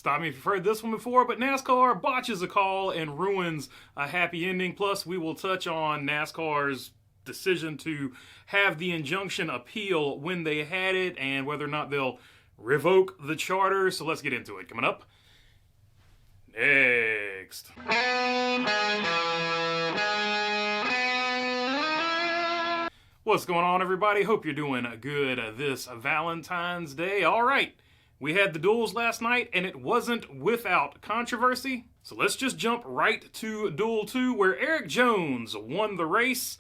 Stop me if you've heard this one before, but NASCAR botches a call and ruins a happy ending. Plus, we will touch on NASCAR's decision to have the injunction appeal when they had it and whether or not they'll revoke the charter. So let's get into it. Coming up next. What's going on, everybody? Hope you're doing good this Valentine's Day. All right. We had the duels last night, and it wasn't without controversy. So let's just jump right to Duel 2, where Erik Jones won the race.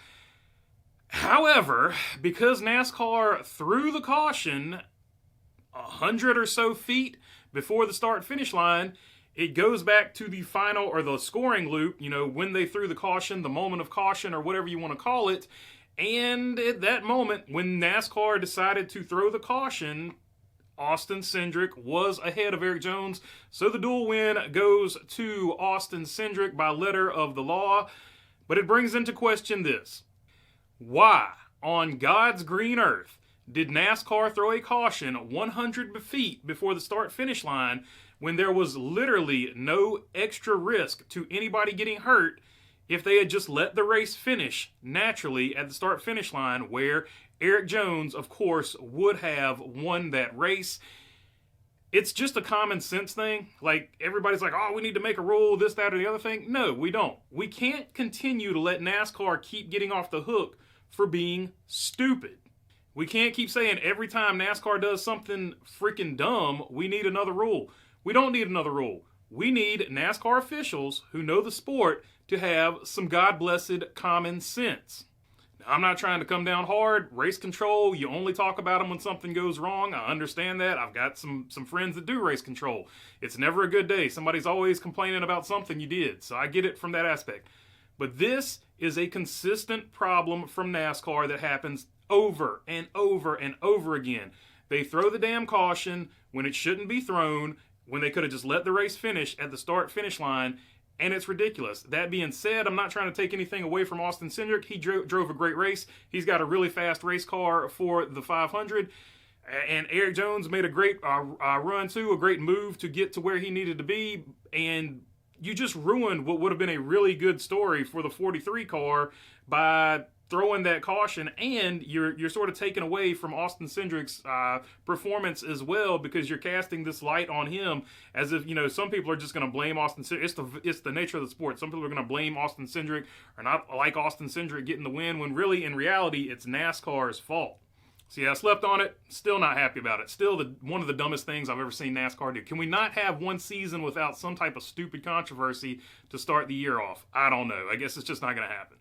However, because NASCAR threw the caution 100 or so feet before the start-finish line, it goes back to the final, or the scoring loop, when they threw the caution, the moment of caution, or whatever you want to call it. And at that moment, when NASCAR decided to throw the caution, Austin Cindric was ahead of Erik Jones, so the duel win goes to Austin Cindric by letter of the law. But it brings into question this. Why, on God's green earth, did NASCAR throw a caution 100 feet before the start-finish line when there was literally no extra risk to anybody getting hurt if they had just let the race finish naturally at the start-finish line, where Erik Jones, of course, would have won that race? It's just a common sense thing. Like, everybody's like, oh, we need to make a rule, this, that, or the other thing. No, we don't. We can't continue to let NASCAR keep getting off the hook for being stupid. We can't keep saying every time NASCAR does something freaking dumb, we need another rule. We don't need another rule. We need NASCAR officials who know the sport to have some God-blessed common sense. I'm not trying to come down hard. Race control, you only talk about them when something goes wrong. I understand that. I've got some friends that do race control. It's never a good day. Somebody's always complaining about something you did. So I get it from that aspect. But this is a consistent problem from NASCAR that happens over and over and over again. They throw the damn caution when it shouldn't be thrown, when they could have just let the race finish at the start-finish line. And it's ridiculous. That being said, I'm not trying to take anything away from Austin Cindric. He drove a great race. He's got a really fast race car for the 500. And Erik Jones made a great run, too, a great move to get to where he needed to be. And you just ruined what would have been a really good story for the 43 car by throwing that caution, and you're sort of taking away from Austin Cindric's performance as well, because you're casting this light on him as if, some people are just going to blame Austin Cindric. It's the nature of the sport. Some people are going to blame Austin Cindric or not like Austin Cindric getting the win, when really, in reality, it's NASCAR's fault. So yeah, I slept on it. Still not happy about it. Still one of the dumbest things I've ever seen NASCAR do. Can we not have one season without some type of stupid controversy to start the year off? I don't know. I guess it's just not going to happen.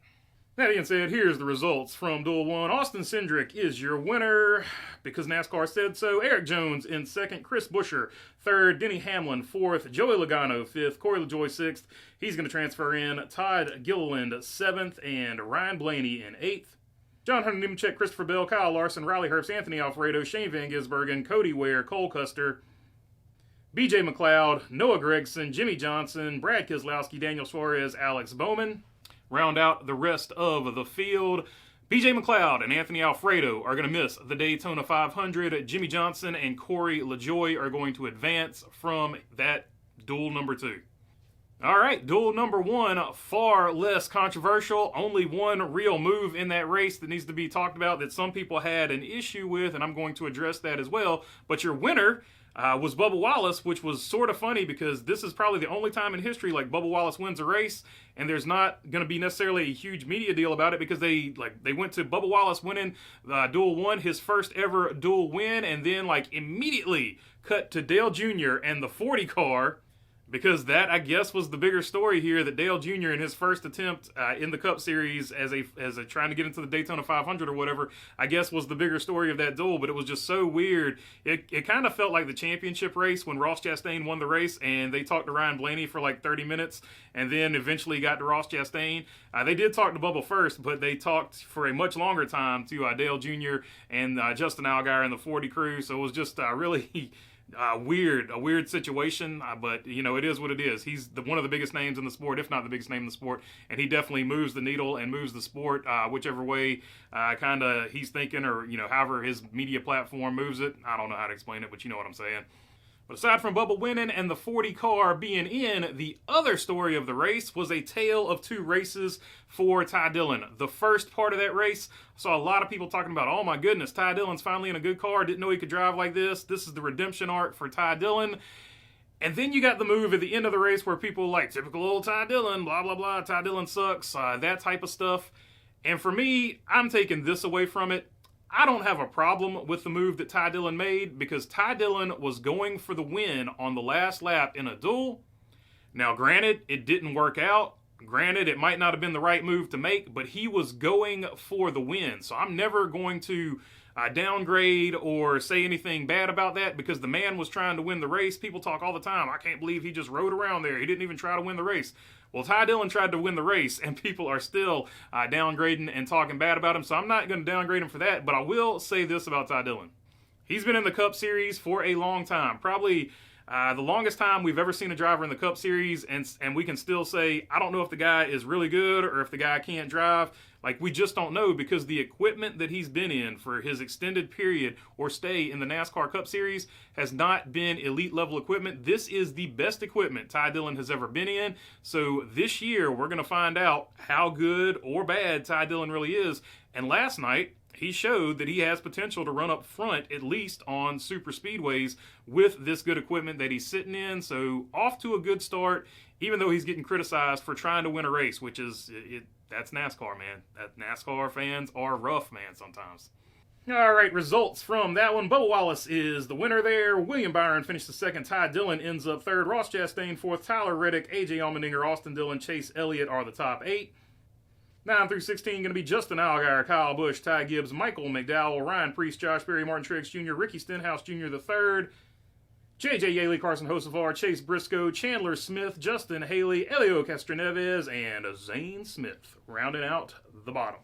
That being said, here's the results from Duel 1. Austin Cindric is your winner because NASCAR said so. Erik Jones in second. Chris Buescher third. Denny Hamlin fourth. Joey Logano fifth. Corey LaJoie sixth. He's going to transfer in. Todd Gilliland seventh. And Ryan Blaney in eighth. John Hunter Nemechek, Christopher Bell, Kyle Larson, Riley Herbst, Anthony Alfredo, Shane Van Gisbergen, Cody Ware, Cole Custer, BJ McLeod, Noah Gregson, Jimmie Johnson, Brad Keselowski, Daniel Suarez, Alex Bowman. Round out the rest of the field. BJ McLeod and Anthony Alfredo are going to miss the Daytona 500. Jimmie Johnson and Corey LaJoie are going to advance from that duel number 2. All right, duel number 1, far less controversial. Only one real move in that race that needs to be talked about that some people had an issue with, and I'm going to address that as well. But your winner was Bubba Wallace, which was sort of funny because this is probably the only time in history like Bubba Wallace wins a race, and there's not going to be necessarily a huge media deal about it, because they went to Bubba Wallace winning Duel 1, his first ever duel win, and then immediately cut to Dale Jr. and the 40 car, because that, I guess, was the bigger story here, that Dale Jr. in his first attempt in the Cup Series as a trying to get into the Daytona 500 or whatever, I guess was the bigger story of that duel. But it was just so weird. It kind of felt like the championship race when Ross Chastain won the race and they talked to Ryan Blaney for 30 minutes and then eventually got to Ross Chastain. They did talk to Bubba first, but they talked for a much longer time to Dale Jr. and Justin Allgaier and the 40 crew. So it was just really... a weird situation, but it is what it is. He's one of the biggest names in the sport, if not the biggest name in the sport, and he definitely moves the needle and moves the sport whichever way he's thinking, or however his media platform moves it. I don't know how to explain it, but you know what I'm saying. But aside from Bubba winning and the 40 car being in, the other story of the race was a tale of two races for Ty Dillon. The first part of that race, I saw a lot of people talking about, oh my goodness, Ty Dillon's finally in a good car, didn't know he could drive like this. This is the redemption arc for Ty Dillon. And then you got the move at the end of the race where people like, typical old Ty Dillon, blah, blah, blah, Ty Dillon sucks, that type of stuff. And for me, I'm taking this away from it. I don't have a problem with the move that Ty Dillon made because Ty Dillon was going for the win on the last lap in a duel. Now, granted, it didn't work out. Granted, it might not have been the right move to make, but he was going for the win. So I'm never going to downgrade or say anything bad about that because the man was trying to win the race. People talk all the time, I can't believe he just rode around there. He didn't even try to win the race. Well, Ty Dillon tried to win the race, and people are still downgrading and talking bad about him, so I'm not going to downgrade him for that, but I will say this about Ty Dillon. He's been in the Cup Series for a long time, probably the longest time we've ever seen a driver in the Cup Series, and we can still say, I don't know if the guy is really good or if the guy can't drive. Like, we just don't know because the equipment that he's been in for his extended period or stay in the NASCAR Cup Series has not been elite level equipment. This is the best equipment Ty Dillon has ever been in. So this year, we're going to find out how good or bad Ty Dillon really is. And last night, he showed that he has potential to run up front, at least on super speedways, with this good equipment that he's sitting in. So off to a good start, even though he's getting criticized for trying to win a race, which is, that's NASCAR, man. NASCAR fans are rough, man, sometimes. All right, results from that one. Bubba Wallace is the winner there. William Byron finished the second. Ty Dillon ends up third. Ross Chastain fourth. Tyler Reddick, AJ Allmendinger, Austin Dillon, Chase Elliott are the top 8. 9 through 16 going to be Justin Allgaier, Kyle Busch, Ty Gibbs, Michael McDowell, Ryan Preece, Josh Berry, Martin Truex Jr., Ricky Stenhouse Jr. the third. JJ Yeley, Carson Hocevar, Chase Briscoe, Chandler Smith, Justin Haley, Helio Castroneves, and Zane Smith rounding out the bottom.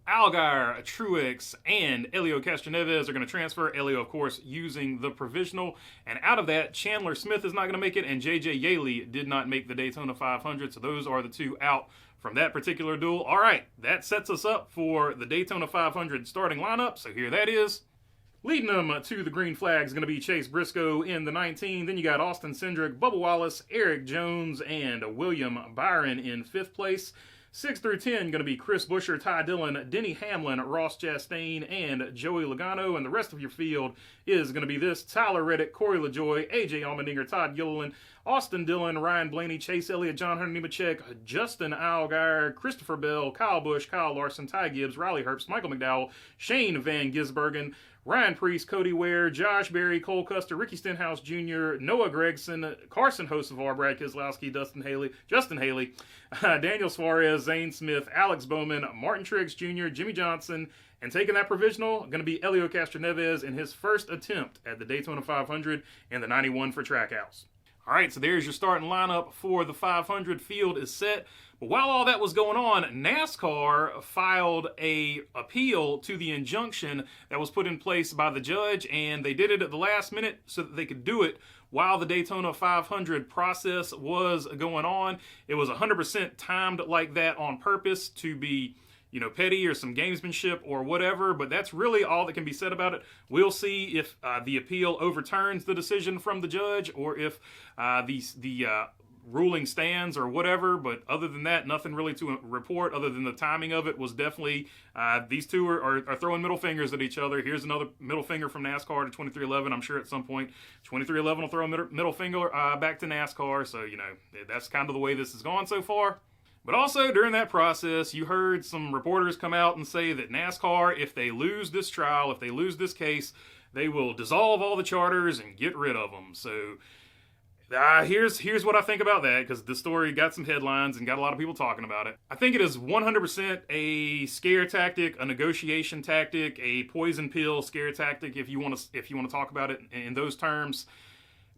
Allgaier, Truex, and Helio Castroneves are going to transfer. Helio, of course, using the provisional. And out of that, Chandler Smith is not going to make it, and JJ Yeley did not make the Daytona 500. So those are the two out from that particular duel. All right, that sets us up for the Daytona 500 starting lineup. So here that is. Leading them to the green flag is going to be Chase Briscoe in the 19. Then you got Austin Cindric, Bubba Wallace, Eric Jones, and William Byron in 5th place. 6 through 10 going to be Chris Buescher, Ty Dillon, Denny Hamlin, Ross Chastain, and Joey Logano. And the rest of your field is going to be this: Tyler Reddick, Corey LaJoie, AJ Allmendinger, Todd Gilliland, Austin Dillon, Ryan Blaney, Chase Elliott, John Hunter Nemechek, Justin Allgaier, Christopher Bell, Kyle Busch, Kyle Larson, Ty Gibbs, Riley Herbst, Michael McDowell, Shane Van Gisbergen, Ryan Preece, Cody Ware, Josh Berry, Cole Custer, Ricky Stenhouse Jr., Noah Gragson, Carson Hocevar, Brad Keselowski, Justin Haley, Daniel Suarez, Zane Smith, Alex Bowman, Martin Truex Jr., Jimmie Johnson, and taking that provisional, going to be Helio Castroneves in his first attempt at the Daytona 500 in the 91 for Trackhouse. All right, so there's your starting lineup for the 500. Field is set. But while all that was going on, NASCAR filed a appeal to the injunction that was put in place by the judge, and they did it at the last minute so that they could do it while the Daytona 500 process was going on. It was 100% timed like that on purpose to be, petty or some gamesmanship or whatever, but that's really all that can be said about it. We'll see if the appeal overturns the decision from the judge or if the ruling stands or whatever, but other than that, nothing really to report other than the timing of it was definitely, these two are throwing middle fingers at each other. Here's another middle finger from NASCAR to 2311. I'm sure at some point 2311 will throw a middle finger back to NASCAR, so, that's kind of the way this has gone so far. But also, during that process, you heard some reporters come out and say that NASCAR, if they lose this trial, if they lose this case, they will dissolve all the charters and get rid of them. So, here's what I think about that, because the story got some headlines and got a lot of people talking about it. I think it is 100% a scare tactic, a negotiation tactic, a poison pill scare tactic, if you want to talk about it in those terms.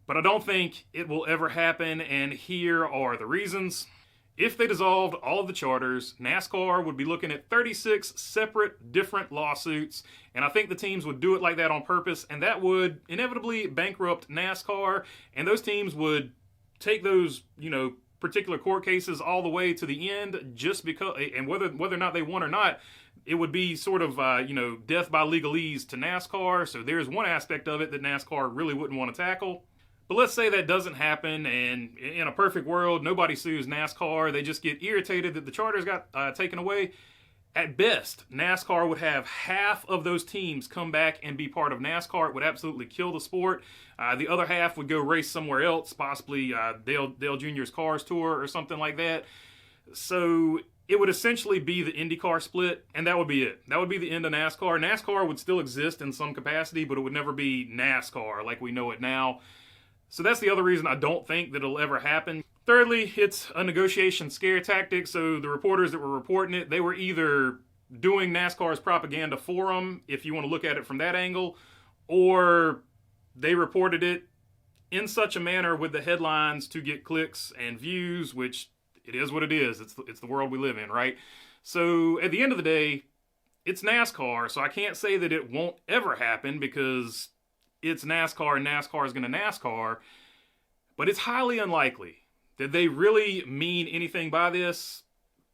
But I don't think it will ever happen, and here are the reasons. If they dissolved all of the charters, NASCAR would be looking at 36 separate, different lawsuits, and I think the teams would do it like that on purpose, and that would inevitably bankrupt NASCAR, and those teams would take those, particular court cases all the way to the end just because, and whether or not they won or not, it would be sort of, death by legalese to NASCAR. So there's one aspect of it that NASCAR really wouldn't want to tackle. But let's say that doesn't happen, and in a perfect world, nobody sues NASCAR. They just get irritated that the charters got taken away. At best, NASCAR would have half of those teams come back and be part of NASCAR. It would absolutely kill the sport. The other half would go race somewhere else, possibly Dale Jr.'s Cars Tour or something like that. So it would essentially be the IndyCar split, and that would be it. That would be the end of NASCAR. NASCAR would still exist in some capacity, but it would never be NASCAR like we know it now. So that's the other reason I don't think that it'll ever happen. Thirdly, it's a negotiation scare tactic. So the reporters that were reporting it, they were either doing NASCAR's propaganda for them, if you want to look at it from that angle, or they reported it in such a manner with the headlines to get clicks and views, which it is what it is. It's the world we live in, right? So at the end of the day, it's NASCAR, so I can't say that it won't ever happen because it's NASCAR and NASCAR is going to NASCAR, but it's highly unlikely. Did they really mean anything by this?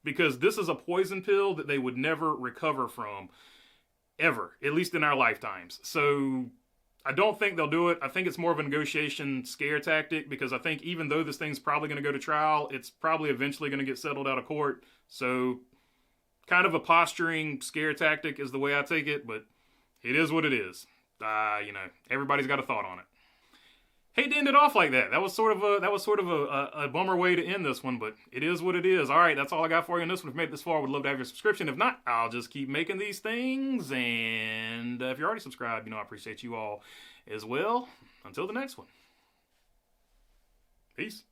Because this is a poison pill that they would never recover from, ever, at least in our lifetimes. So I don't think they'll do it. I think it's more of a negotiation scare tactic because I think even though this thing's probably going to go to trial, it's probably eventually going to get settled out of court. So kind of a posturing scare tactic is the way I take it, but it is what it is. Everybody's got a thought on it. Hate to end it off like that. That was sort of a bummer way to end this one, but it is what it is. All right, that's all I got for you on this one. If you made it this far, would love to have your subscription. If not, I'll just keep making these things. And if you're already subscribed, I appreciate you all as well. Until the next one. Peace.